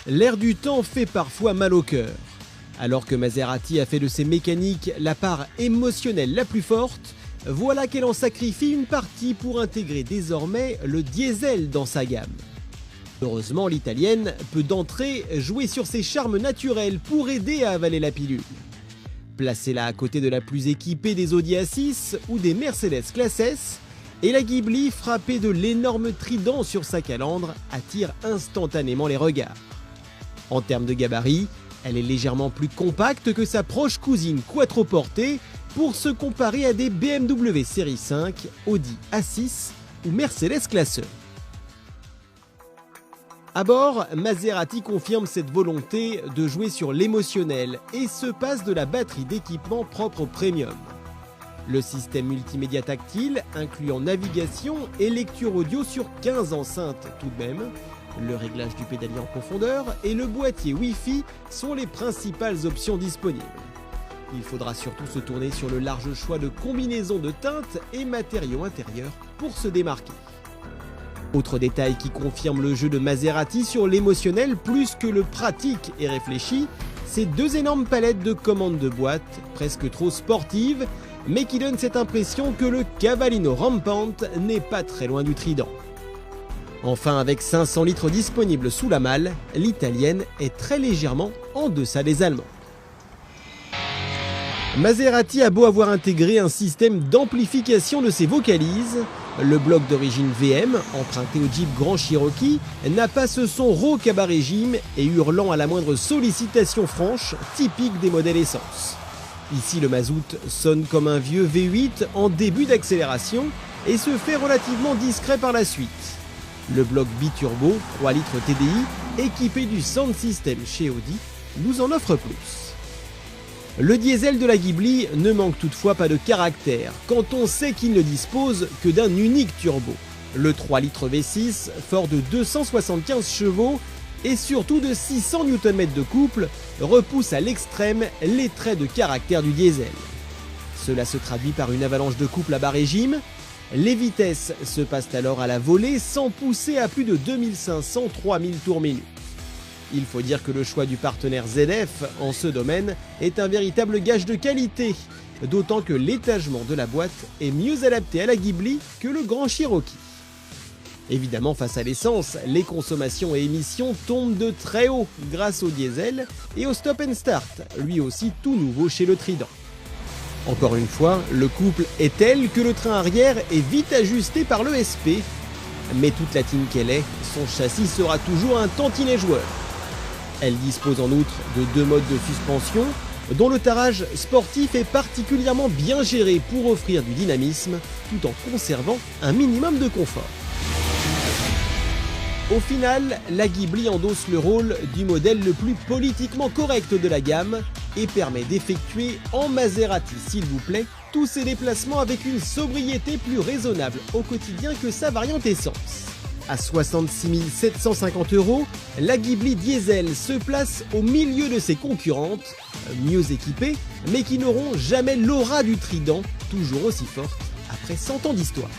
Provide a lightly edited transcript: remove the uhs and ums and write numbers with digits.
L'air du temps fait parfois mal au cœur. Alors que Maserati a fait de ses mécaniques la part émotionnelle la plus forte, voilà qu'elle en sacrifie une partie pour intégrer désormais le diesel dans sa gamme. Heureusement, l'italienne peut d'entrée jouer sur ses charmes naturels pour aider à avaler la pilule. Placez-la à côté de la plus équipée des Audi A6 ou des Mercedes Classe S, et la Ghibli, frappée de l'énorme trident sur sa calandre, attire instantanément les regards. En termes de gabarit, elle est légèrement plus compacte que sa proche cousine quattroportée pour se comparer à des BMW Série 5, Audi A6 ou Mercedes Classe E. À bord, Maserati confirme cette volonté de jouer sur l'émotionnel et se passe de la batterie d'équipement propre au premium. Le système multimédia tactile, incluant navigation et lecture audio sur 15 enceintes tout de même, le réglage du pédalier en profondeur et le boîtier Wi-Fi sont les principales options disponibles. Il faudra surtout se tourner sur le large choix de combinaisons de teintes et matériaux intérieurs pour se démarquer. Autre détail qui confirme le jeu de Maserati sur l'émotionnel plus que le pratique et réfléchi, ces deux énormes palettes de commandes de boîte, presque trop sportives, mais qui donnent cette impression que le Cavallino Rampant n'est pas très loin du trident. Enfin, avec 500 litres disponibles sous la malle, l'italienne est très légèrement en deçà des Allemands. Maserati a beau avoir intégré un système d'amplification de ses vocalises, le bloc d'origine VM, emprunté au Jeep Grand Cherokee, n'a pas ce son rauque à bas régime et hurlant à la moindre sollicitation franche, typique des modèles essence. Ici, le mazout sonne comme un vieux V8 en début d'accélération et se fait relativement discret par la suite. Le bloc biturbo, 3 litres TDI, équipé du Sound System chez Audi, nous en offre plus. Le diesel de la Ghibli ne manque toutefois pas de caractère quand on sait qu'il ne dispose que d'un unique turbo. Le 3 litres V6, fort de 275 chevaux et surtout de 600 Nm de couple, repousse à l'extrême les traits de caractère du diesel. Cela se traduit par une avalanche de couple à bas régime. Les vitesses se passent alors à la volée sans pousser à plus de 2500-3000 tours minute. Il faut dire que le choix du partenaire ZF en ce domaine est un véritable gage de qualité, d'autant que l'étagement de la boîte est mieux adapté à la Ghibli que le Grand Cherokee. Évidemment, face à l'essence, les consommations et émissions tombent de très haut grâce au diesel et au stop and start, lui aussi tout nouveau chez le Trident. Encore une fois, le couple est tel que le train arrière est vite ajusté par l'ESP, mais toute latine qu'elle est, son châssis sera toujours un tantinet joueur. Elle dispose en outre de 2 modes de suspension, dont le tarage sportif est particulièrement bien géré pour offrir du dynamisme, tout en conservant un minimum de confort. Au final, la Ghibli endosse le rôle du modèle le plus politiquement correct de la gamme et permet d'effectuer en Maserati, s'il vous plaît, tous ses déplacements avec une sobriété plus raisonnable au quotidien que sa variante essence. À 66 750 €, la Ghibli Diesel se place au milieu de ses concurrentes, mieux équipées, mais qui n'auront jamais l'aura du Trident, toujours aussi forte après 100 ans d'histoire.